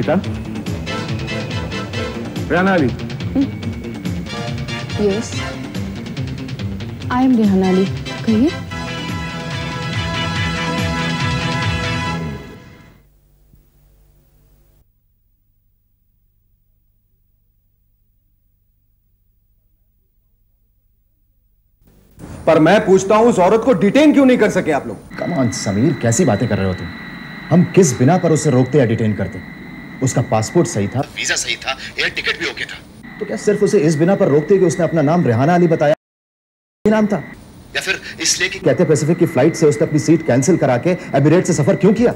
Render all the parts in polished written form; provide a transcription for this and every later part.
Nita, Rehana Ali. Yes, I am Rehana Ali. कहिए। पर मैं पूछता हूं उस औरत को डिटेन क्यों नहीं कर सके आप लोग? कम ऑन समीर, कैसी बातें कर रहे हो तुम? हम किस बिना पर उसे रोकते या डिटेन करते? उसका पासपोर्ट सही था, वीजा सही था, एयर टिकट भी ओके था। तो क्या सिर्फ उसे इस बिना पर रोकते कि उसने अपना नाम रेहाना अली बताया नाम था, या फिर इसलिए कि कैथे पैसिफिक की फ्लाइट से उसने अपनी सीट कैंसिल करा के एमिरेट से सफर क्यों किया?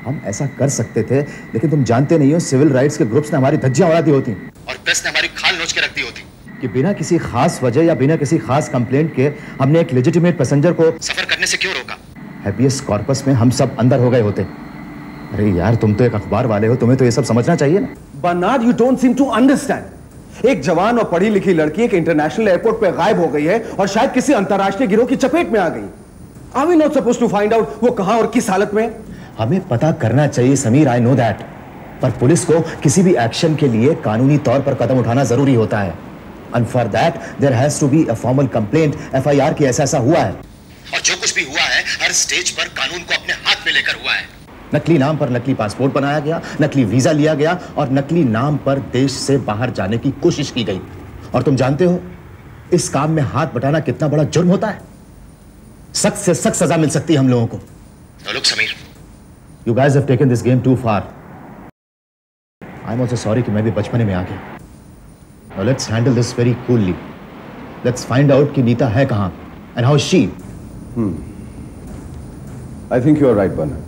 हम ऐसा कर सकते थे, लेकिन तुम जानते नहीं हो सिविल राइट्स के ग्रुप्स ने हमारी धज्जियां उड़ा दी होती और प्रेस ने हमारी खाल नोच के रख दी होती कि बिना किसी खास वजह या बिना किसी खास कंप्लेंट के हमने एक लेजिटिमेट पैसेंजर को सफर करने से क्यों रोका। हैबियस कॉर्पस में हम सब अंदर हो गए होते। अरे यार, तुम तो एक अखबार वाले हो, तुम्हें तो ये सब समझना चाहिए ना। Bernard, you don't seem to understand. एक जवान और पढ़ी लिखी लड़की एक इंटरनेशनल एयरपोर्ट पे गायब हो गई है और शायद किसी अंतरराष्ट्रीय गिरोह की चपेट में आ गई। Are we not supposed to find out वो कहां और किस हालत में? हमें पता करना चाहिए समीर, आई नो दैट, पर पुलिस को किसी भी एक्शन के लिए कानूनी तौर पर कदम उठाना जरूरी होता है। And for that there has to be a formal complaint, FIR की ऐसा हुआ है। और जो कुछ भी हुआ है हर स्टेज पर कानून को अपने हाथ में लेकर हुआ है। नकली नाम पर नकली पासपोर्ट बनाया गया, नकली वीजा लिया गया और नकली नाम पर देश से बाहर जाने की कोशिश की गई। और तुम जानते हो इस काम में हाथ बटाना कितना बड़ा जुर्म होता है। सख्त से सख्त सजा मिल सकती है हम लोगों को। Look Sameer, you guys have taken this game too far. I'm also sorry कि मैं भी बचपने में आ गया। Now let's handle this very coolly. Let's find out कि नीता है कहां and how is she? I think you are right, Bernard.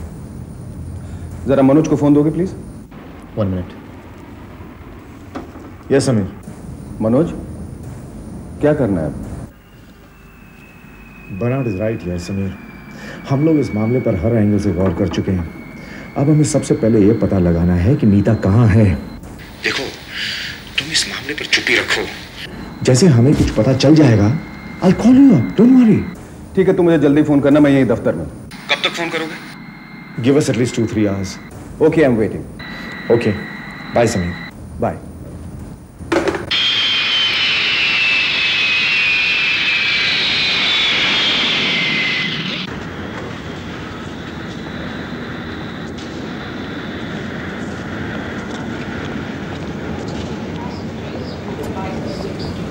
जरा मनोज को फोन दोगे please? 1 minute. Yes, Sameer. Manoj, क्या करना है अब? बर्नार्ड इज राइट यार समीर, हम लोग इस मामले पर हर एंगल से गौर कर चुके हैं। अब हमें सबसे पहले यह पता लगाना है कि नीता कहां है। देखो, तुम इस मामले पर चुप्पी रखो। जैसे हमें कुछ पता चल जाएगा, I'll call you up, don't worry. ठीक है, तुम मुझे जल्दी फोन करना, मैं यही दफ्तर में। कब तक फोन करोगे? Give us at least 2-3 hours. Okay, I'm waiting. Okay, bye Sameer. Bye.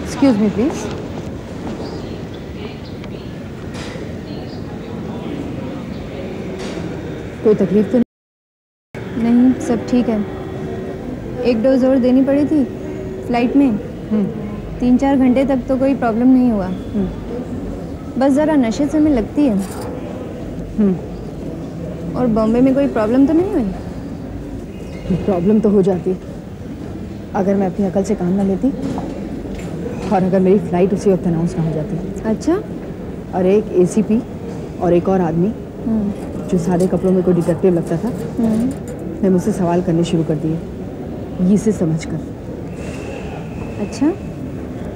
Excuse me, please. कोई तकलीफ तो नहीं, सब ठीक है। एक डोज और देनी पड़ी थी फ्लाइट में। 3-4 घंटे तक तो कोई प्रॉब्लम नहीं हुआ। बस ज़रा नशे से हमें लगती है। और बॉम्बे में कोई प्रॉब्लम तो नहीं हुई? प्रॉब्लम तो हो जाती अगर मैं अपनी अकल से काम ना लेती और अगर मेरी फ्लाइट उसी वक्त अनाउंस ना हो जाती। अच्छा। और एक ACP और एक और आदमी जो सादे कपड़ों में कोई डिटेक्टिव लगता था, ने मुझसे सवाल करने शुरू कर दिए, ये से समझकर। अच्छा,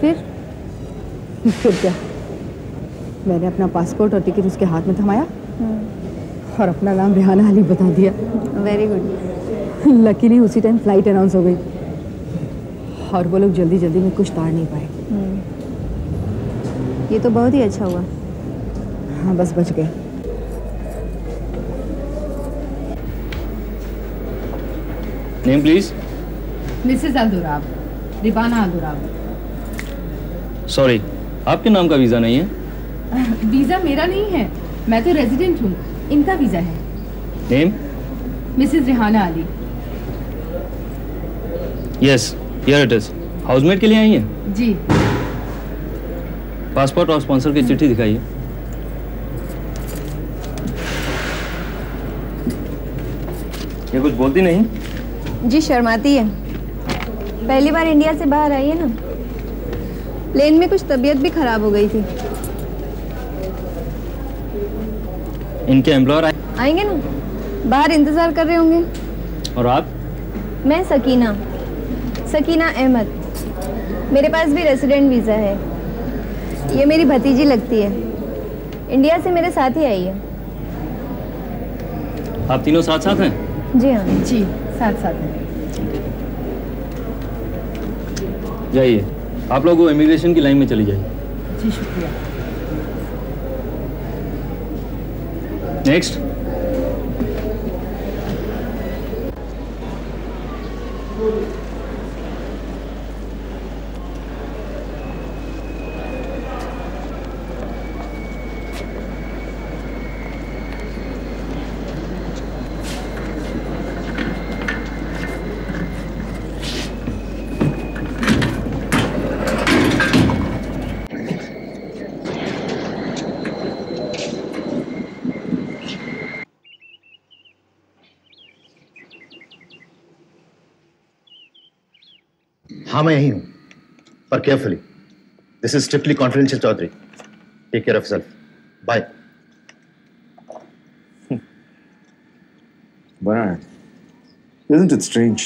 फिर क्या, मैंने अपना पासपोर्ट और टिकट उसके हाथ में थमाया और अपना नाम रेहाना अली बता दिया। Very good. लकीली उसी टाइम फ्लाइट अनाउंस हो गई और वो लोग जल्दी जल्दी में कुछ ताड़ नहीं पाए। ये तो बहुत ही अच्छा हुआ। हाँ, बस बच गए। Name please. मिसेस अब्दुराब, रिबाना अब्दुराब। सॉरी, आपके नाम का वीजा नहीं है? वीजा मेरा नहीं है, मैं तो रेजिडेंट हूँ, इनका वीजा है। Name? Mrs Rehana Ali. Yes, here it is. Housemate के लिए आई हैं? जी। पासपोर्ट और स्पॉन्सर की चिट्ठी दिखाइए। ये कुछ बोलती नहीं? जी, शर्माती है। पहली बार इंडिया से बाहर आई है ना। प्लेन में कुछ तबीयत भी खराब हो गई थी। इनके एम्प्लॉयर आएंगे ना, बाहर इंतजार कर रहे होंगे। और आप? मैं सकीना अहमद। मेरे पास भी रेसिडेंट वीज़ा है। ये मेरी भतीजी लगती है, इंडिया से मेरे साथ ही आई है। आप तीनों साथ साथ हैं? जी हाँ। जी। साथ साथ में। जाइए, आप लोग वो इमिग्रेशन की लाइन में चली जाइए। जी शुक्रिया। नेक्स्ट। हाँ मैं यही हूं, पर carefully. This is strictly confidential Chaudhary. Take care of self. Bye. Brar, isn't it strange?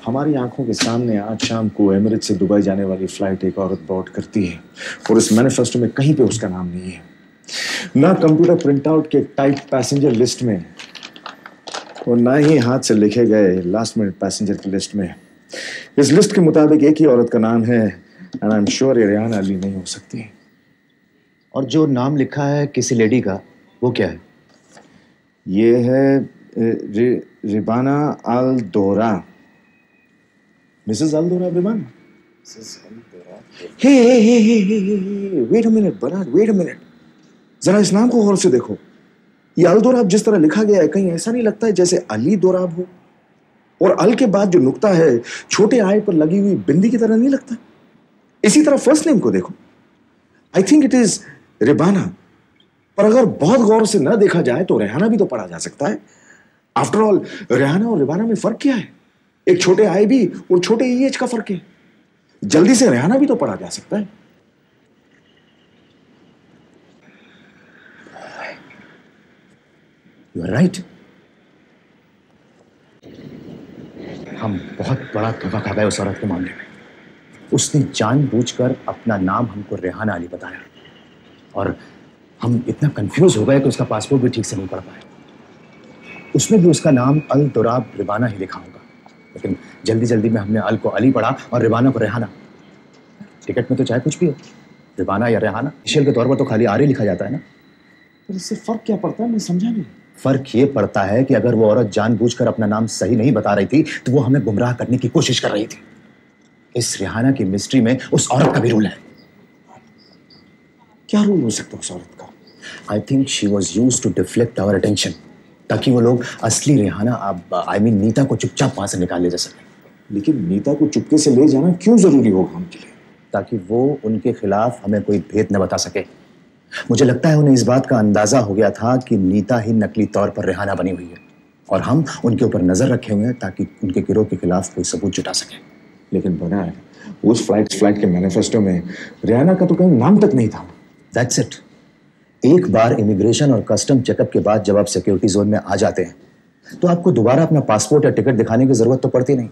हमारी आंखों के सामने आज शाम को एमिरेट्स से दुबई जाने वाली फ्लाइट एक औरत बोर्ड करती है और इस मैनिफेस्टो में कहीं पे उसका नाम नहीं है, ना कंप्यूटर प्रिंटआउट के टाइप पैसेंजर लिस्ट में और ना ही हाथ से लिखे गए लास्ट मिनट पैसेंजर की लिस्ट में। इस लिस्ट के मुताबिक एक ही औरत का नाम है एंड आई एम श्योर ये रेहाना अली नहीं हो सकती। और जो नाम लिखा है किसी लेडी का, वो क्या है? ये है रिबाना अल दोरा। मिसेस अल दोरा रिबाना। हे वेट अ मिनट बराड, वेट अ मिनट। जरा इस नाम को गौर से देखो। ये अल दोराब जिस तरह लिखा गया है, कहीं ऐसा नहीं लगता है जैसे अली दोराब हो? और अल के बाद जो नुक्ता है छोटे आई पर लगी हुई बिंदी की तरह नहीं लगता? इसी तरह फर्स्ट नेम को देखो। आई थिंक इट इज रिबाना, पर अगर बहुत गौर से न देखा जाए तो रेहाना भी तो पढ़ा जा सकता है। आफ्टर ऑल रेहाना और रिबाना में फर्क क्या है? एक छोटे आई भी और छोटे ई एच का फर्क है। जल्दी से रेहाना भी तो पढ़ा जा सकता है। You are right. हम बहुत बड़ा धोखा खा गए उस औरत के मामले में। उसने जानबूझकर अपना नाम हमको रेहाना अली बताया और हम इतना कंफ्यूज हो गए कि उसका पासपोर्ट भी ठीक से नहीं पढ़ पाए। उसमें भी उसका नाम अल दोराब रिबाना ही लिखा होगा, लेकिन जल्दी जल्दी में हमने अल को अली पढ़ा और रिबाना को रेहाना। टिकट में तो चाहे कुछ भी हो, रिबाना या रेहाना, इनिशियल के तौर पर तो खाली आर ही लिखा जाता है ना। पर इससे फर्क क्या पड़ता है, मैं समझा नहीं। फर्क ये पड़ता है कि अगर वो औरत जानबूझकर अपना नाम सही नहीं बता रही थी तो वो हमें गुमराह करने की कोशिश कर रही थी। इस रेहाना की मिस्ट्री में उस औरत का भी रोल है। क्या रोल हो सकता है उस औरत का? I think she was used to deflect our attention, ताकि वो लोग असली रेहाना आई मीन नीता को चुपचाप वहां से निकाल ले जा सके। लेकिन नीता को चुपके से ले जाना क्यों जरूरी होगा उनके लिए? ताकि वो उनके खिलाफ हमें कोई भेद न बता सके। मुझे लगता है उन्हें इस बात का अंदाजा हो गया था कि नीता ही नकली तौर पर रेहाना बनी हुई है और हम उनके ऊपर नजर रखे हुए हैं ताकि उनके गिरोह के खिलाफ कोई सबूत जुटा सके। लेकिन बना है उस फ्लाइट के मैनिफेस्टो में रेहाना का तो कहीं नाम तक नहीं था। That's it. एक बार इमिग्रेशन और कस्टम चेकअप के बाद जब आप सिक्योरिटी जोन में आ जाते हैं तो आपको दोबारा अपना पासपोर्ट या टिकट दिखाने की जरूरत तो पड़ती नहीं।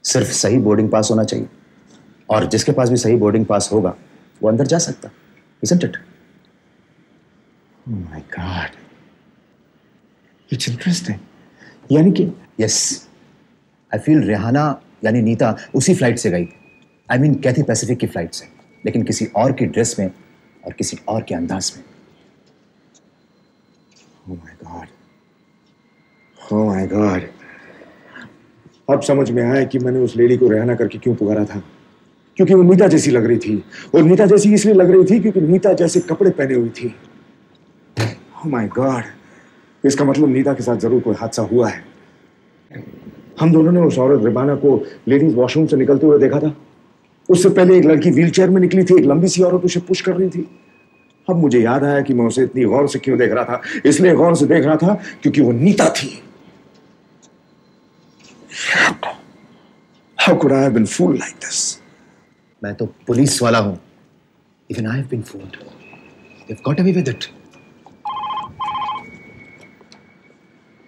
सिर्फ सही बोर्डिंग पास होना चाहिए और जिसके पास भी सही बोर्डिंग पास होगा वो अंदर जा सकता। Isn't it? Oh my God. It's interesting. यानी कि यस, आई फील रेहाना यानी नीता उसी फ्लाइट से गई। आई मीन कैथी पैसिफिक की फ्लाइट से, लेकिन किसी और की ड्रेस में और किसी और के अंदाज में। Oh my God. Oh my God. अब समझ में आया कि मैंने उस लेडी को रेहाना करके क्यों पुकारा था। क्योंकि वो नीता जैसी लग रही थी, और नीता जैसी इसलिए लग रही थी क्योंकि नीता जैसे कपड़े पहने हुई थी। Oh my God. इसका मतलब नीता के साथ जरूर कोई हादसा हुआ है। हम दोनों ने उस औरत रिबाना को लेडीज वॉशरूम से निकलते हुए देखा था। उससे पहले एक लड़की व्हीलचेयर में निकली थी, एक लंबी सी औरत उसे पुश कर रही थी। अब मुझे याद आया कि मैं उसे इतनी गौर से क्यों देख रहा था। इसलिए गौर से देख रहा था क्योंकि वो नीता थी। How could I have been fooled like this? मैं तो पुलिस वाला हूं। Even I have been fooled. They've got away with it.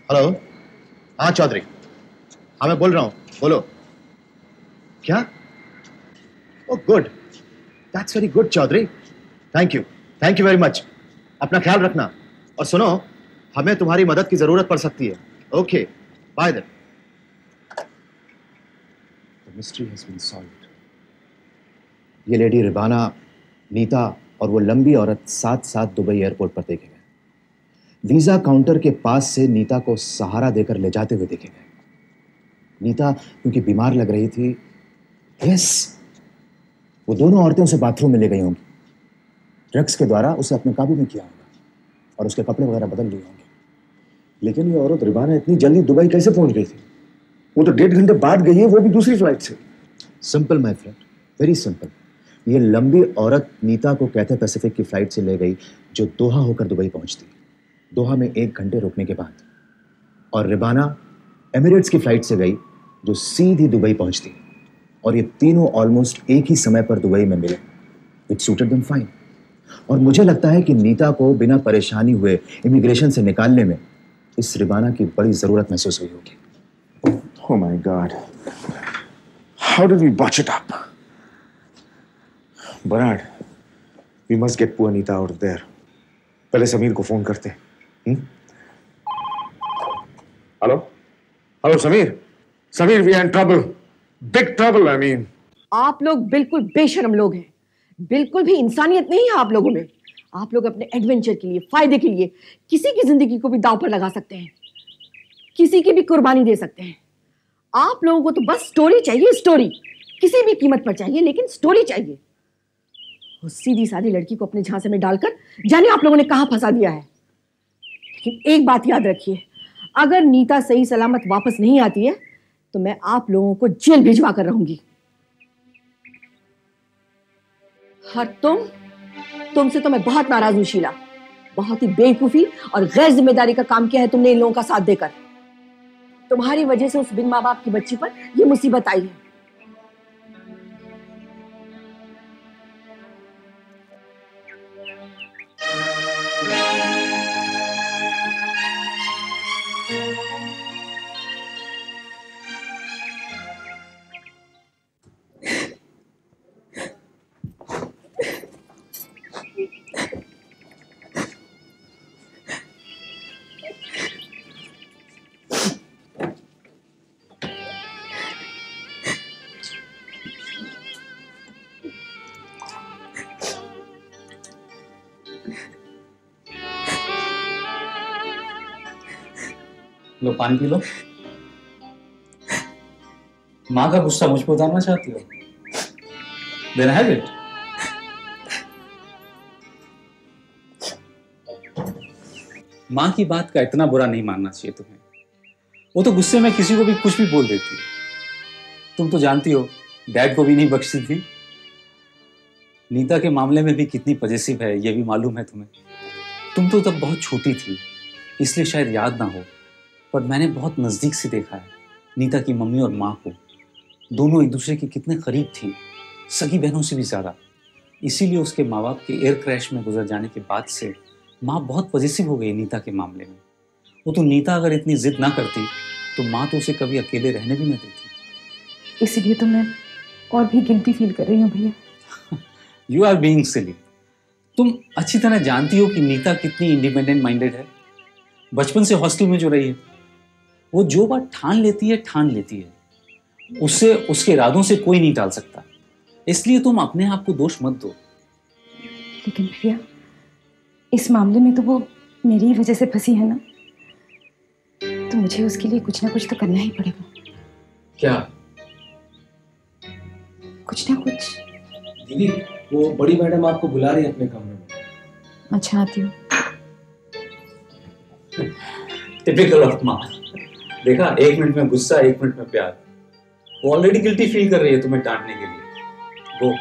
Hello, हाँ चौधरी, हाँ मैं बोल रहा हूँ, बोलो। क्या? Oh good. That's very good Chaudhary. Thank you very much. अपना ख्याल रखना और सुनो, हमें तुम्हारी मदद की जरूरत पड़ सकती है। Okay, By the mystery has been solved. ये लेडी रिबाना, नीता और वो लंबी औरत साथ साथ दुबई एयरपोर्ट पर देखे गए। वीजा काउंटर के पास से नीता को सहारा देकर ले जाते हुए देखे गए। नीता क्योंकि बीमार लग रही थी, यस, वो दोनों औरतें उसे बाथरूम में ले गई होंगी। ड्रग्स के द्वारा उसे अपने काबू में किया होगा और उसके कपड़े वगैरह बदल लिए होंगे। लेकिन ये औरत रिबाना इतनी जल्दी दुबई कैसे पहुंच गई थी? वो तो 1.5 घंटे बाद गई है, वो भी दूसरी फ्लाइट से। Simple my friend, very simple. ये लंबी औरत नीता को कैथे पैसिफिक की फ्लाइट से ले गई जो दोहा होकर दुबई पहुंचती, दोहा में 1 घंटे रुकने के बाद, और रिबाना एमिरेट्स की फ्लाइट से गई जो सीधी दुबई पहुंचती, और ये तीनों ऑलमोस्ट एक ही समय पर दुबई में मिले, विच सूटेड देम फाइन। और मुझे लगता है कि नीता को बिना परेशानी हुए इमिग्रेशन से निकालने में इस रिबाना की बड़ी जरूरत महसूस हुई होगी। Oh my God. How did we botch it up? Bernard, we must get poor Anita out of there. पहले समीर को फोन करते। Hello, hello Sameer, Sameer, we are in trouble, big trouble, I mean. आप लोग बिल्कुल बेशर्म लोग हैं, बिल्कुल भी इंसानियत नहीं है आप लोगों में। आप लोग अपने एडवेंचर के लिए, फायदे के लिए किसी की जिंदगी को भी दांव पर लगा सकते हैं, किसी की भी कुर्बानी दे सकते हैं। आप लोगों को तो बस स्टोरी चाहिए, स्टोरी, किसी भी कीमत पर चाहिए, लेकिन स्टोरी चाहिए। उस सीधी सादी लड़की को अपने झांसे में डालकर जाने आप लोगों ने कहां फंसा दिया है। लेकिन एक बात याद रखिए, अगर नीता सही सलामत वापस नहीं आती है तो मैं आप लोगों को जेल भिजवा कर रहूंगी। और तुमसे तो मैं बहुत नाराज हूं शीला। बहुत ही बेवकूफी और गैर जिम्मेदारी का काम किया है तुमने इन लोगों का साथ देकर। तुम्हारी वजह से उस बिन माँ बाप की बच्ची पर यह मुसीबत आई है। लो पानी पी लो। माँ का गुस्सा मुझ पर उतारना चाहती हो? Then have it. माँ की बात का इतना बुरा नहीं मानना चाहिए तुम्हें। वो तो गुस्से में किसी को भी कुछ भी बोल देती है। तुम तो जानती हो डैड को भी नहीं बख्शती थी। नीता के मामले में भी कितनी पॉजेसिव है ये भी मालूम है तुम्हें। तुम तो तब बहुत छोटी थी इसलिए शायद याद ना हो, पर मैंने बहुत नज़दीक से देखा है नीता की मम्मी और माँ को। दोनों एक दूसरे के कितने करीब थी, सगी बहनों से भी ज़्यादा। इसीलिए उसके माँ बाप के एयर क्रैश में गुजर जाने के बाद से माँ बहुत पॉजिटिव हो गई नीता के मामले में। वो तो नीता अगर इतनी जिद ना करती तो माँ तो उसे कभी अकेले रहने भी न देती। इसीलिए तो मैं और भी गिल्टी फील कर रही हूँ भैया। यू आर बीइंग सिली। तुम अच्छी तरह जानती हो कि नीता कितनी इंडिपेंडेंट माइंडेड है। बचपन से हॉस्टल में जो रही है, वो जो बात ठान लेती है, उससे उसके इरादों से कोई नहीं टाल सकता। इसलिए तुम अपने आप को दोष मत दो। लेकिन भैया इस मामले में तो वो मेरी ही वजह से फंसी है ना, तो मुझे उसके लिए कुछ ना कुछ तो करना ही पड़ेगा। क्या? कुछ ना कुछ। दीदी, वो बड़ी मैडम आपको बुला रही है अपने कमरे में। अच्छा, आती हूँ। टिपिकल ऑफ माँ। देखा, 1 मिनट में गुस्सा, 1 मिनट में प्यार। वो ऑलरेडी गिल्टी फील कर रही है तुम्हें डांटने के लिए। गो।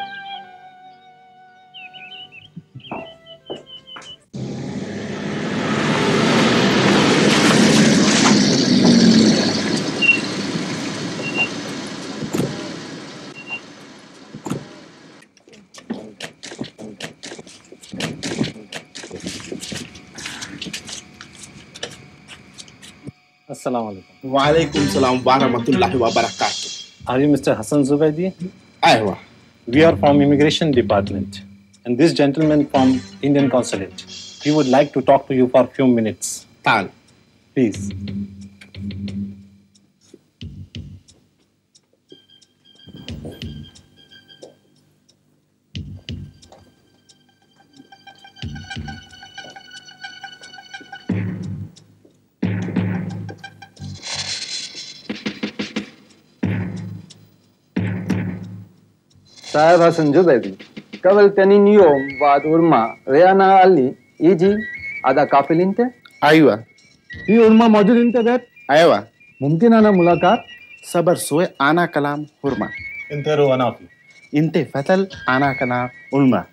Assalamualaikum. Waalaikum salam wa rahmatullahi wa barakatuh. Are you Mr. Hassan Zubaidi? Aywa. We are from Immigration Department, and this gentleman from Indian Consulate. We would like to talk to you for a few minutes. Tal. Please. Sahiba Sanjubebi, Kaval Teninio, Vad Urma, Reana Ali, Iji, Ada Kafilinte? Aywa. ये उर्मा मौजूद इंते बैठ? Aywa. मुमकिन आना मुलाकात? Sabar soe ana kalam hurma. Inte Roanafi. Inte fatal ana kana ulma.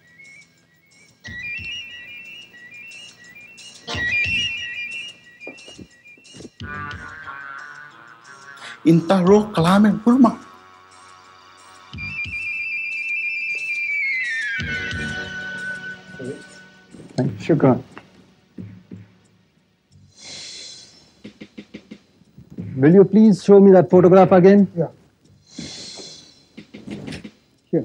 Inta ro kalame hurma. Shukran. Will you please show me that photograph again? Yeah. Here.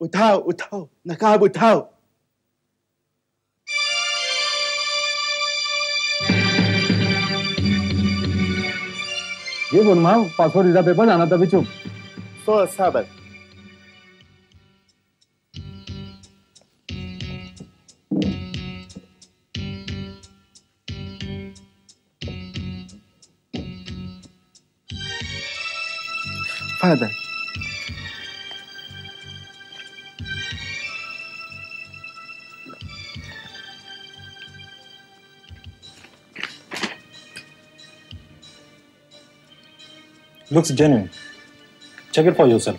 उठाओ नकाब उठाओ. ये उर्मा पासपोर्ट वीजा पेपर आना तभी चुप. So sabar. Father. Looks genuine. Check it for yourself.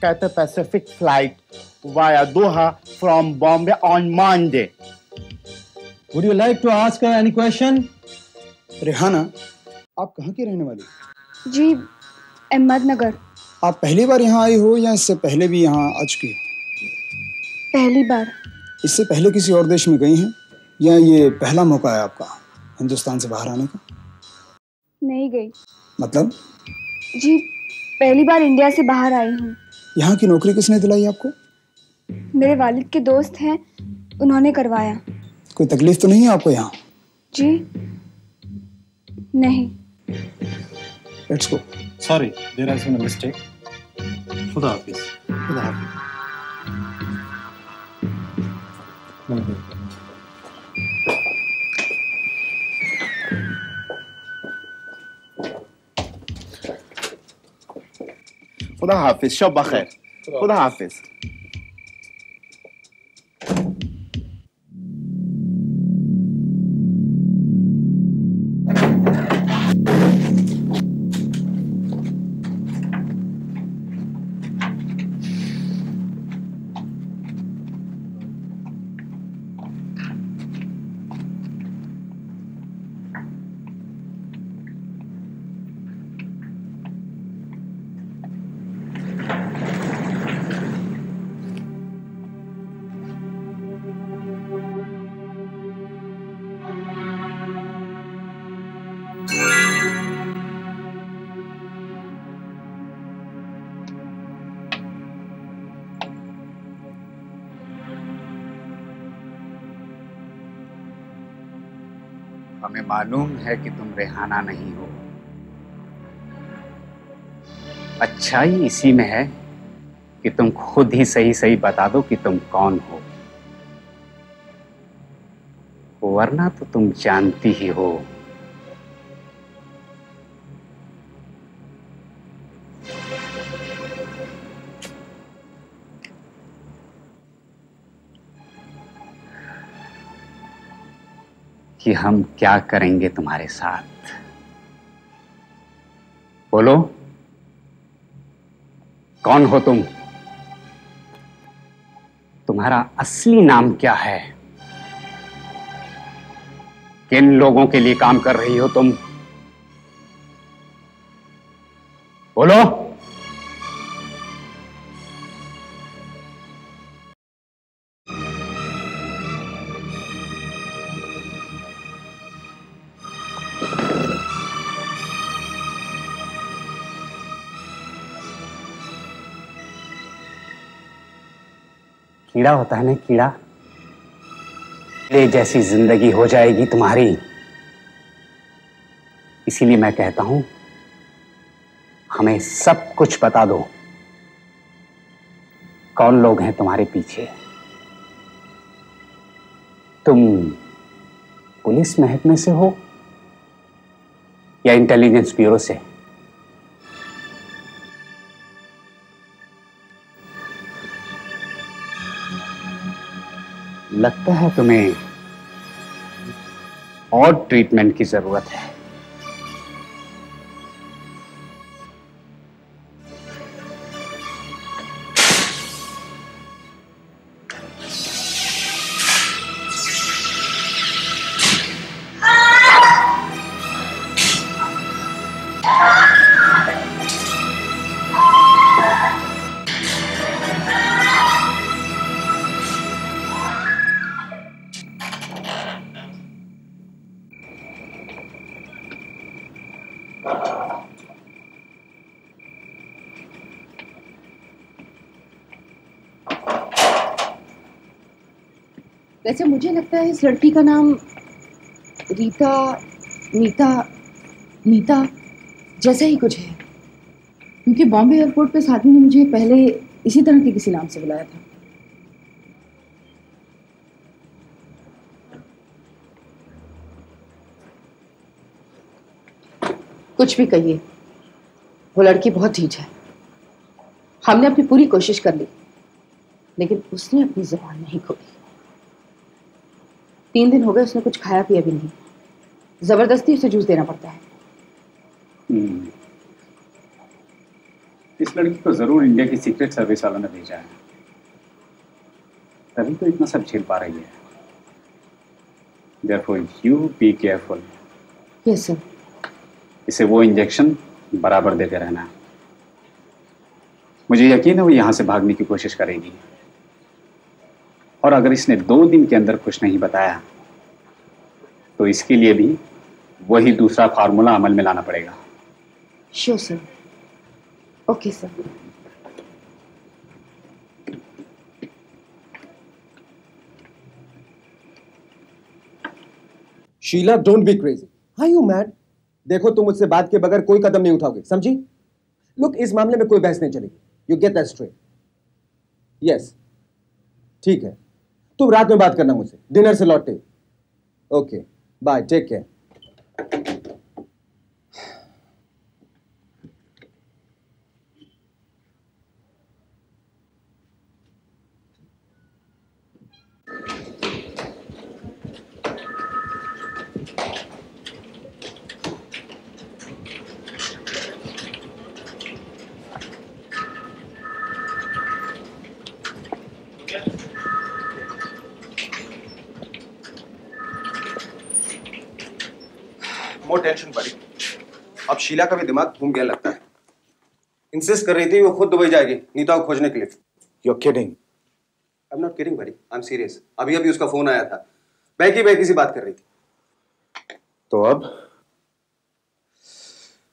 Qatar Pacific flight via Doha from Bombay on Monday. Would you like to ask her any question? Rehana, आप कहाँ की रहने वाली? जी, अहमदनगर। आप पहली बार यहाँ आई हो या इससे पहले भी यहाँ आ चुकी हो? पहली बार। इससे पहले किसी और देश में गई हैं या ये पहला मौका है आपका हिंदुस्तान से बाहर आने का? नहीं गई। मतलब? जी, पहली बार इंडिया से बाहर आई हूँ। यहाँ की नौकरी किसने दिलाई आपको? मेरे वालिद के दोस्त हैं, उन्होंने करवाया। कोई तकलीफ तो नहीं है आपको यहाँ? जी नहीं। Let's go. Sorry, there has been a mistake. खुदा हाफिज. खुदा हाफिज. खुदा हाफिज. शब बखैर. खुदा हाफिज. हमें मालूम है कि तुम रेहाना नहीं हो। अच्छाई इसी में है कि तुम खुद ही सही सही बता दो कि तुम कौन हो, वरना तो तुम जानती ही हो। कि हम क्या करेंगे तुम्हारे साथ। बोलो, कौन हो तुम? तुम्हारा असली नाम क्या है? किन लोगों के लिए काम कर रही हो तुम? बोलो। कीड़ा होता है ना, कीड़ा, ले जैसी जिंदगी हो जाएगी तुम्हारी। इसीलिए मैं कहता हूं, हमें सब कुछ बता दो। कौन लोग हैं तुम्हारे पीछे? तुम पुलिस महकमे से हो या इंटेलिजेंस ब्यूरो से? लगता है तुम्हें और ट्रीटमेंट की जरूरत है। वैसे मुझे लगता है इस लड़की का नाम रीता, नीता जैसा ही कुछ है, क्योंकि बॉम्बे एयरपोर्ट पे साथी ने मुझे पहले इसी तरह के किसी नाम से बुलाया था। कुछ भी कहिए, वो लड़की बहुत ढीठ है। हमने अपनी पूरी कोशिश कर ली, लेकिन उसने अपनी जुबान नहीं खोली। 3 दिन हो गए उसने कुछ खाया पिया भी नहीं, जबरदस्ती उसे जूस देना पड़ता है। इस लड़की को जरूर इंडिया की सीक्रेट सर्विस वालों ने भेजा है, तभी तो इतना सब झेल पा रही है। Therefore you be careful. Yes sir. इसे वो इंजेक्शन बराबर देते रहना है। मुझे यकीन है वो यहां से भागने की कोशिश करेगी, और अगर इसने 2 दिन के अंदर कुछ नहीं बताया तो इसके लिए भी वही दूसरा फार्मूला अमल में लाना पड़ेगा। Sure sir. Okay sir. Sheela, don't be crazy. Are you mad? देखो, तुम मुझसे बात के बगैर कोई कदम नहीं उठाओगे, समझी? लुक, इस मामले में कोई बहस नहीं चलेगी। You get that straight? Yes, ठीक है। तुम रात में बात करना मुझसे, डिनर से लौटे। Okay, bye, take care. More tension पड़ी। अब शीला का भी दिमाग घूम गया लगता है। इंसिस्ट कर रही थी वो खुद दुबई जाएगी नीता को खोजने के लिए। You're kidding. I'm not kidding buddy. I'm serious. अभी अभी उसका फोन आया था, बहकी सी बात कर रही थी। तो अब?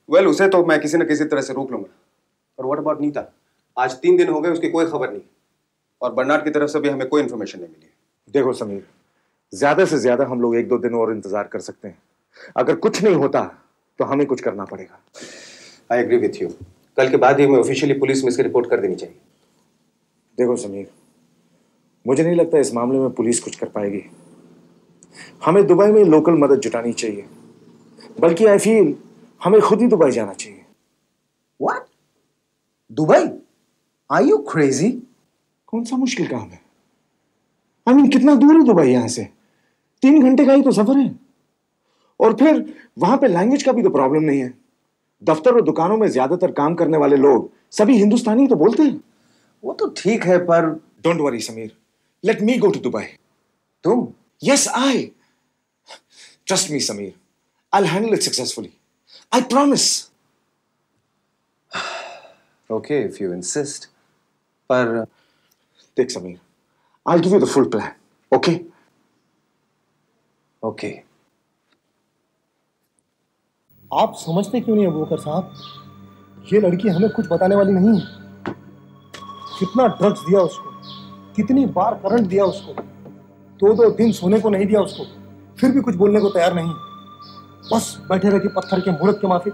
वेल, उसे तो मैं किसी न किसी तरह से रोक लूंगा, पर व्हाट अबाउट नीता? आज 3 दिन हो गए, उसकी कोई खबर नहीं, और बर्नार्ड की तरफ से भी हमें कोई इन्फॉर्मेशन नहीं मिली। देखो समीर, ज्यादा से ज्यादा हम लोग 1-2 दिन और इंतजार कर सकते हैं। अगर कुछ नहीं होता तो हमें कुछ करना पड़ेगा। I agree with you. कल के बाद ही हमें ऑफिशियली पुलिस में इसकी रिपोर्ट कर देनी चाहिए। देखो समीर, मुझे नहीं लगता इस मामले में पुलिस कुछ कर पाएगी। हमें दुबई में लोकल मदद जुटानी चाहिए, बल्कि आई फील हमें खुद ही दुबई जाना चाहिए। What? Dubai? Are you crazy? कौन सा मुश्किल काम है? आई मीन, कितना दूर है दुबई यहां से? 3 घंटे का ही तो सफर है, और फिर वहां पे लैंग्वेज का भी तो प्रॉब्लम नहीं है। दफ्तर और दुकानों में ज्यादातर काम करने वाले लोग सभी हिंदुस्तानी तो बोलते हैं। वो तो ठीक है, पर don't worry Sameer, let me go to Dubai. तुम? Yes, I trust me Sameer, I will handle it successfully, I promise. Okay, if you insist. पर देख Sameer, I give you the full plan, okay? Okay. आप समझते क्यों नहीं अबूबकर साहब, ये लड़की हमें कुछ बताने वाली नहीं है। कितना ड्रग्स दिया उसको, कितनी बार करंट दिया उसको, 2-2 दिन सोने को नहीं दिया उसको, फिर भी कुछ बोलने को तैयार नहीं। बस बैठे रहती पत्थर के मूर्ख के माफिक।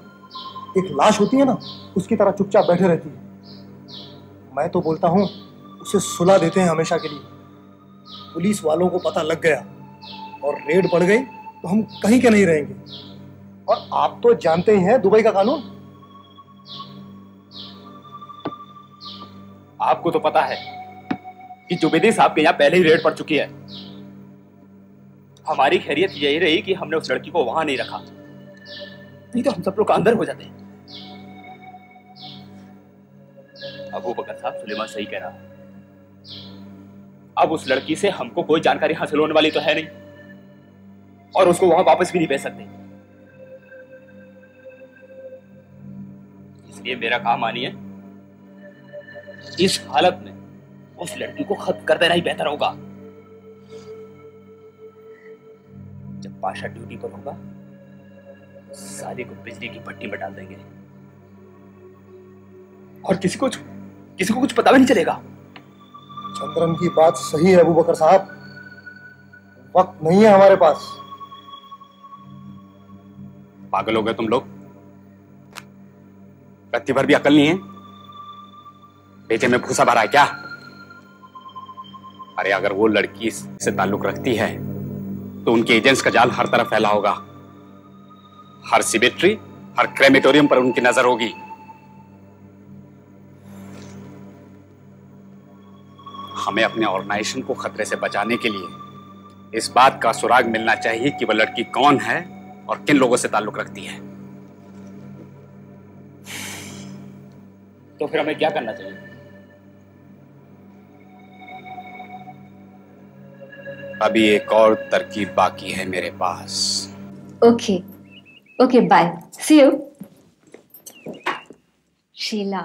एक लाश होती है ना, उसकी तरह चुपचाप बैठे रहती है। मैं तो बोलता हूँ उसे सुला देते हैं हमेशा के लिए। पुलिस वालों को पता लग गया और रेड बढ़ गई तो हम कहीं के नहीं रहेंगे। और आप तो जानते ही हैं दुबई का कानून। आपको तो पता है कि जुबैदी साहब के यहाँ पहले ही रेड पड़ चुकी है। हमारी खैरियत यही रही कि हमने उस लड़की को वहां नहीं रखा, नहीं तो हम सब लोग अंदर हो जाते। अबू बकर साहब, सुलेमान सही कह रहा है। अब उस लड़की से हमको कोई जानकारी हासिल होने वाली तो है नहीं, और उसको वहां वापस भी नहीं भेज सकते। इसलिए मेरा काम मानिए, इस हालत में उस लड़की को खत्म कर देना ही बेहतर होगा। जब पाशा ड्यूटी पर होगा, साले को बिजली की भट्टी में डाल देंगे और किसी को कुछ पता भी नहीं चलेगा। चंद्रन की बात सही है अबू बकर साहब, वक्त नहीं है हमारे पास। पागल हो गए तुम लोग? रत्ती भर भी अकल नहीं है? बेटे में भूसा भरा है क्या? अरे अगर वो लड़की से ताल्लुक रखती है तो उनके एजेंट्स का जाल हर तरफ फैला होगा। हर सिमेट्री, हर क्रेमेटोरियम पर उनकी नजर होगी। हमें अपने ऑर्गेनाइजेशन को खतरे से बचाने के लिए इस बात का सुराग मिलना चाहिए कि वह लड़की कौन है और किन लोगों से ताल्लुक रखती है। तो फिर हमें क्या करना चाहिए? अभी एक और तरकीब बाकी है मेरे पास। Okay okay, bye, see you. Sheela,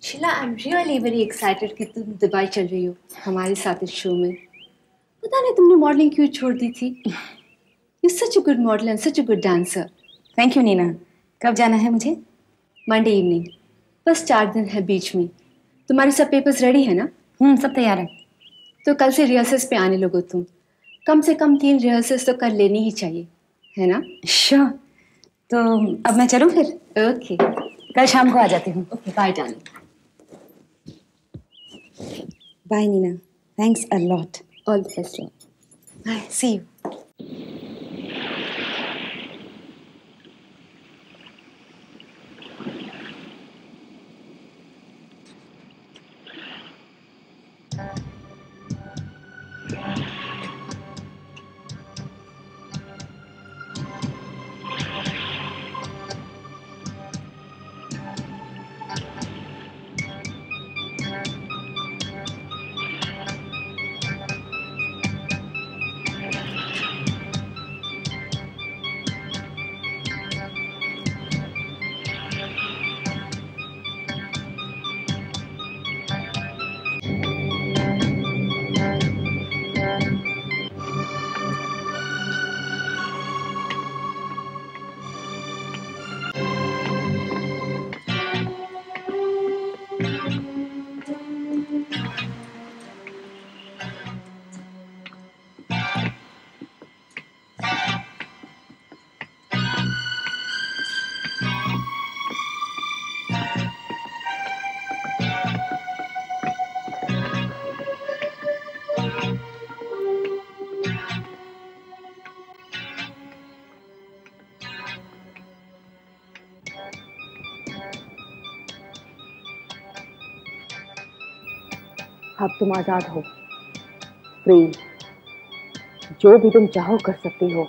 Sheela, I am really very excited कि तुम दुबई चल रही हो हमारे साथ इस शो में। पता नहीं तुमने मॉडलिंग क्यों छोड़ दी थी। You such a good model and such a good dancer. Thank you Neena. कब जाना है मुझे? मंडे इवनिंग, बस 4 दिन है बीच में। तुम्हारे सब पेपर्स रेडी है ना? सब तैयार है। तो कल से रिहर्सल्स पे आने लगो तुम। कम से कम 3 रिहर्सल्स तो कर लेनी ही चाहिए, है ना? श्योर। तो अब मैं चलूँ फिर? ओके, कल शाम को आ जाती हूँ। Okay, bye darling. Bye Neena, thanks a lot. All the best. Bye, see you. अब तुम आजाद हो, फ्री, जो भी तुम चाहो कर सकती हो।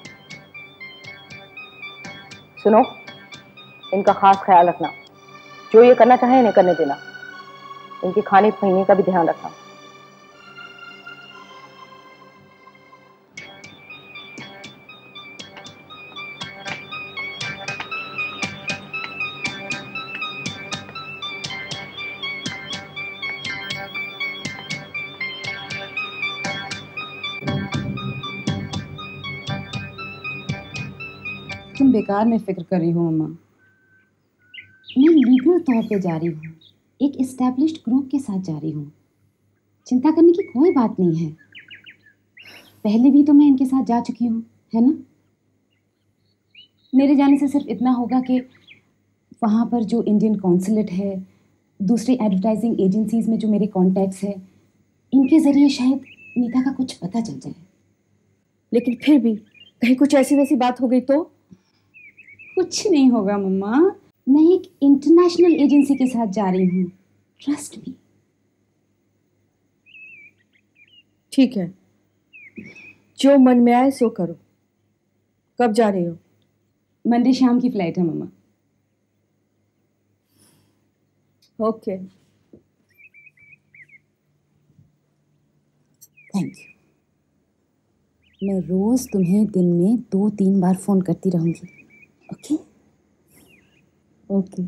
सुनो, इनका खास ख्याल रखना। जो ये करना चाहे इन्हें करने देना। इनके खाने पीने का भी ध्यान रखना। तुम बेकार में फिक्र कर रही हो मम्मा। मैं लीगल तौर पे जा रही हूँ, एक एस्टैब्लिश्ड ग्रुप के साथ जा रही हूँ। चिंता करने की कोई बात नहीं है। पहले भी तो मैं इनके साथ जा चुकी हूँ, है ना। मेरे जाने से सिर्फ इतना होगा कि वहाँ पर जो इंडियन कॉन्सुलेट है, दूसरी एडवर्टाइजिंग एजेंसीज में जो मेरे कॉन्टैक्ट्स हैं, इनके ज़रिए शायद नीता का कुछ पता चल जाए। लेकिन फिर भी कहीं कुछ ऐसी वैसी बात हो गई तो? कुछ नहीं होगा मम्मा, मैं एक इंटरनेशनल एजेंसी के साथ जा रही हूँ, ट्रस्ट मी। ठीक है, जो मन में आए सो करो। कब जा रही हो? मंडे शाम की फ्लाइट है मम्मा। Okay, thank you. मैं रोज तुम्हें दिन में 2-3 बार फोन करती रहूंगी। Okay okay.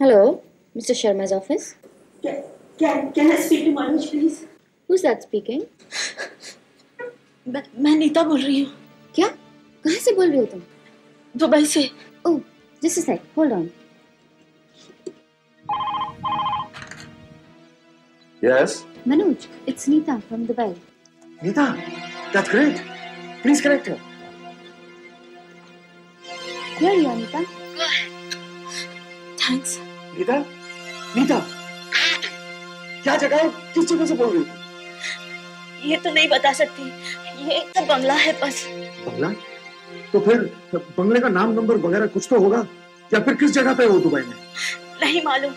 Hello, Mr. Sharma's office. Can I speak to Manoj, please? Who's that speaking? मैं नीता बोल रही हूँ। क्या? कहाँ से बोल रही हो तुम? दुबई से। Oh, just a sec. Hold on. Yes. Manoj, it's Neeta from Dubai. Neeta, that's great. Please connect her. Here you are, Neeta. Go ahead. Thanks. Nita, Nita, क्या जगह है? किस जगह से बोल रही हो? ये तो नहीं बता सकती। ये तो बंगला है बस। बंगला? तो फिर बंगले का नाम नंबर वगैरह कुछ तो होगा, या फिर किस जगह पे हो दुबई में? नहीं मालूम,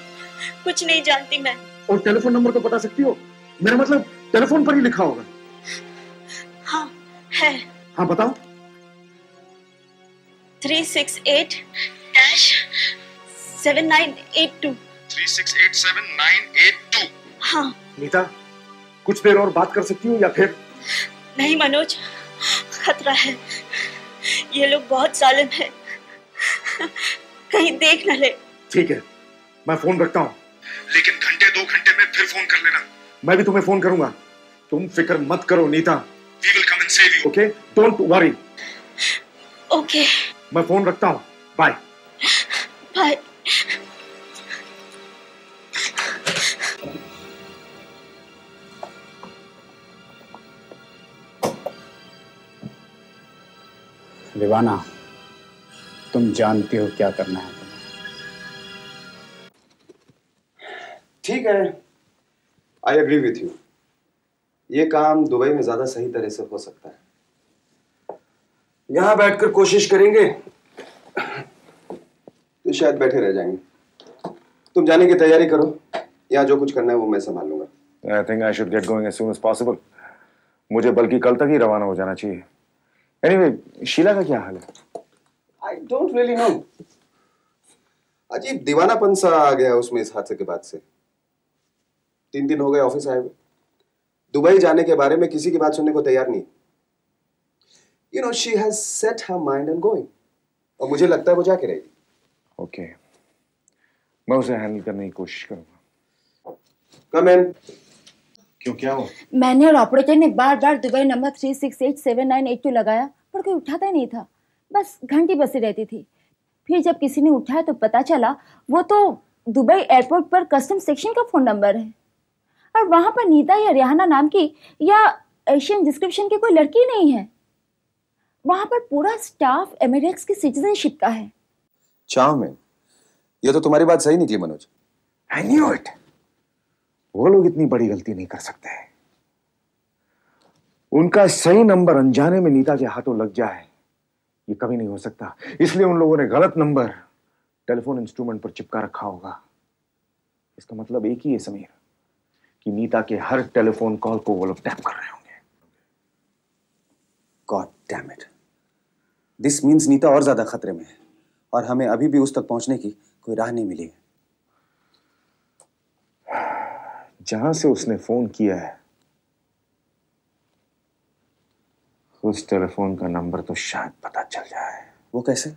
कुछ नहीं जानती मैं। और टेलीफोन नंबर तो बता सकती हो? मेरा मतलब टेलीफोन पर ही लिखा होगा। हाँ है। हाँ बताओ। 368-7982। 3687982। हाँ। नीता, कुछ देर और बात कर सकती हो या फिर? नहीं मनोज, खतरा है। ये लोग बहुत जालिम हैं। कहीं देख न ले। ठीक है, मैं फोन रखता हूँ, लेकिन घंटे 2 घंटे में फिर फोन कर लेना। मैं भी तुम्हें फोन करूंगा। तुम फिक्र मत करो Nita. We will come and save you, okay? Don't worry. Okay. मैं फोन रखता हूँ। बाय। बाय। रिवाना, तुम जानती हो क्या करना है तुम्हें। ठीक है, आई एग्री विथ यू। ये काम दुबई में ज्यादा सही तरह से हो सकता है। यहां बैठकर कोशिश करेंगे तो शायद बैठे रह जाएंगे। तुम जाने की तैयारी करो, यहाँ जो कुछ करना है वो मैं संभाल लूंगा। I think I should get going as soon as possible. मुझे बल्कि कल तक ही रवाना हो जाना चाहिए। एनीवे, शीला का क्या हाल है? I don't really know. अजीब दीवानापन सा आ गया उसमें इस हादसे के बाद से। 3 दिन हो गए ऑफिस आए हुए। दुबई जाने के बारे में किसी की बात सुनने को तैयार नहीं। You know, she has set her mind and going. और मुझे लगता है वो जाके रहेगी। ओके, मैं उसे हैंडल करने की कोशिश करूंगा। कम इन। क्यों, क्या हुआ? मैंने और ऑपरेटर ने बार बार दुबई नंबर 3687982 लगाया, पर कोई उठाता ही नहीं था। बस घंटी बसी रहती थी। फिर जब किसी ने उठाया तो पता चला वो तो दुबई एयरपोर्ट पर कस्टम सेक्शन का फोन नंबर है, और वहां पर नीता या रिहाना नाम की या एशियन डिस्क्रिप्शन की कोई लड़की नहीं है। वहां पर पूरा स्टाफ एमिरेट्स की सिटीजनशिप का है। चार्मिंग। ये तो तुम्हारी बात सही निकली मनोज। I knew it. वो लोग इतनी बड़ी गलती नहीं कर सकते। उनका सही नंबर अनजाने में नीता के हाथों लग जाए, ये कभी नहीं हो सकता। इसलिए उन लोगों ने गलत नंबर टेलीफोन इंस्ट्रूमेंट पर चिपका रखा होगा। इसका मतलब एक ही है समीर, कि नीता के हर टेलीफोन कॉल को वो लोग टैप कर रहे होंगे। God damn it. This means Neeta और ज्यादा खतरे में है, और हमें अभी भी उस तक पहुंचने की कोई राह नहीं मिली है। जहां से उसने फोन किया है उस टेलीफोन का नंबर तो शायद पता चल जाए। वो कैसे?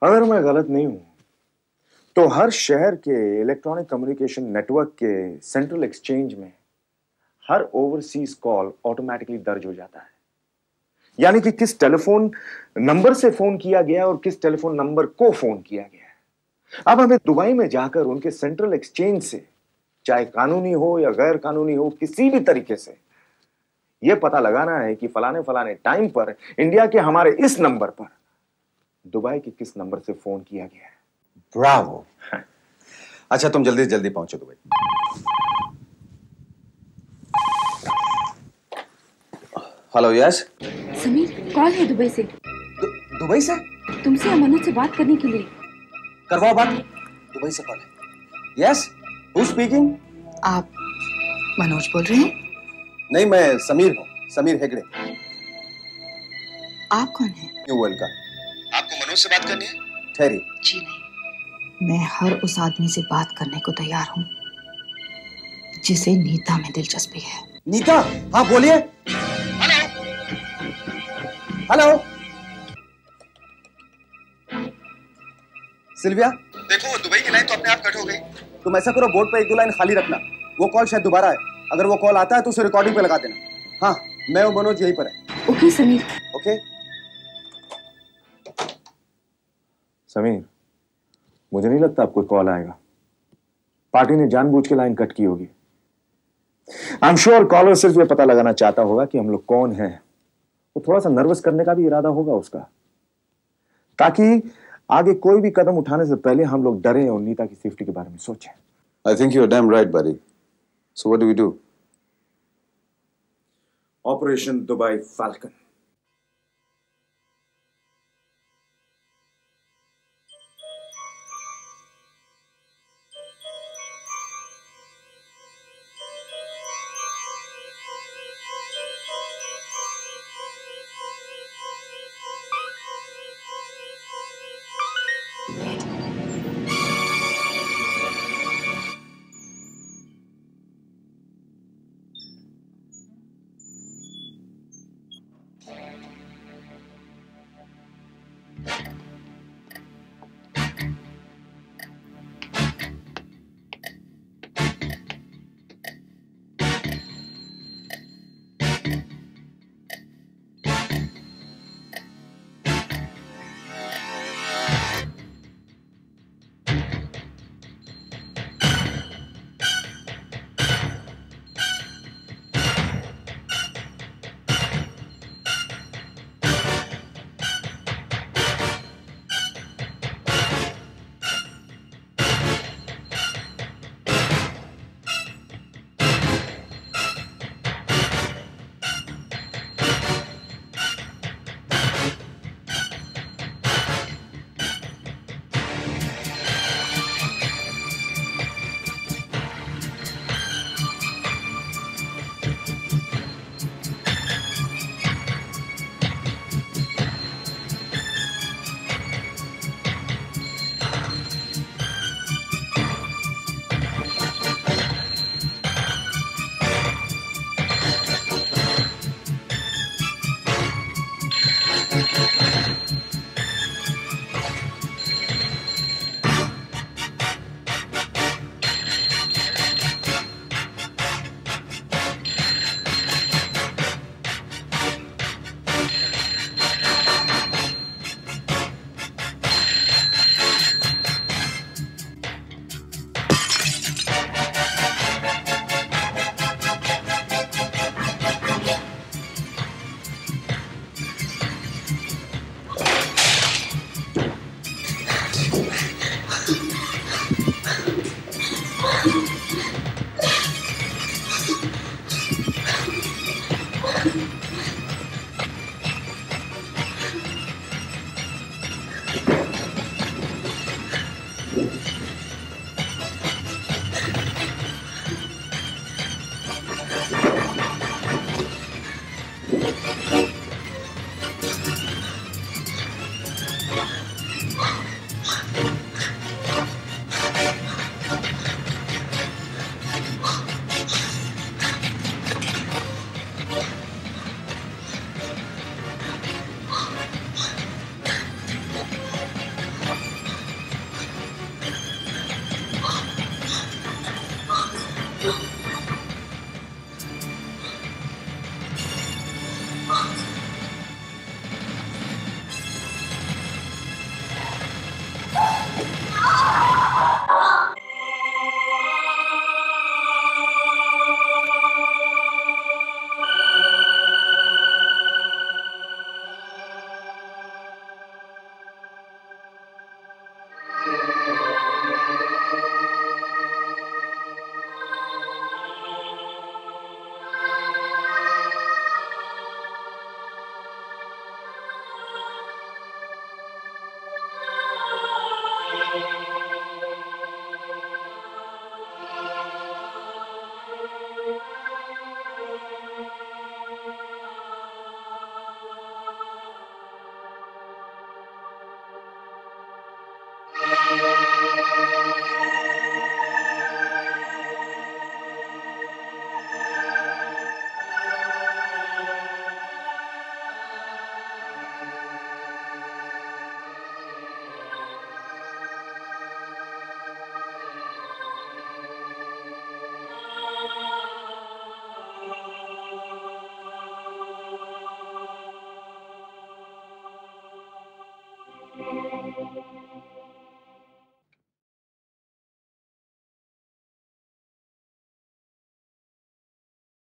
अगर मैं गलत नहीं हूं तो हर शहर के इलेक्ट्रॉनिक कम्युनिकेशन नेटवर्क के सेंट्रल एक्सचेंज में हर ओवरसीज कॉल ऑटोमेटिकली दर्ज हो जाता है। यानी कि किस टेलीफोन नंबर से फोन किया गया और किस टेलीफोन नंबर को फोन किया गया। अब हमें दुबई में जाकर उनके सेंट्रल एक्सचेंज से, चाहे कानूनी हो या गैर कानूनी हो, किसी भी तरीके से यह पता लगाना है कि फलाने फलाने टाइम पर इंडिया के हमारे इस नंबर पर दुबई के किस नंबर से फोन किया गया है। ब्रावो। अच्छा, तुम जल्दी से जल्दी पहुंचो Dubai. Hello, yes. Sameer, call है दुबई से। दुबई से? तुमसे या मनोज से बात करने के लिए। करवाओ बात। दुबई से कॉल है। Yes, who speaking? आप मनोज बोल रहे हैं? नहीं, मैं समीर हूँ, समीर हेगड़े। आप कौन हैं? न्यू वर्ल्ड का। आपको मनोज से बात करनी है? ठहरी। जी नहीं, मैं हर उस आदमी से बात करने को तैयार हूँ जिसे नीता में दिलचस्पी है। नीता? हाँ, बोलिए। हेलो। सिल्विया, देखो दुबई की लाइन तो अपने आप कट हो गई। तुम ऐसा करो, बोर्ड पे 1-2 लाइन खाली रखना। वो कॉल शायद दोबारा आए। अगर वो कॉल आता है तो उसे रिकॉर्डिंग पे लगा देना। हाँ, मैं और मनोज यहीं पर है। ओके समीर। ओके। समीर, मुझे नहीं लगता आपको कॉल आएगा। पार्टी ने जानबूझ के लाइन कट की होगी। आई एम श्योर कॉलर सिर्फ ये पता लगाना चाहता होगा कि हम लोग कौन हैं। वो थोड़ा सा नर्वस करने का भी इरादा होगा उसका, ताकि आगे कोई भी कदम उठाने से पहले हम लोग डरें और नीता की सेफ्टी के बारे में सोचें। I think you're damn right, buddy. So what do we do? Operation Dubai Falcon.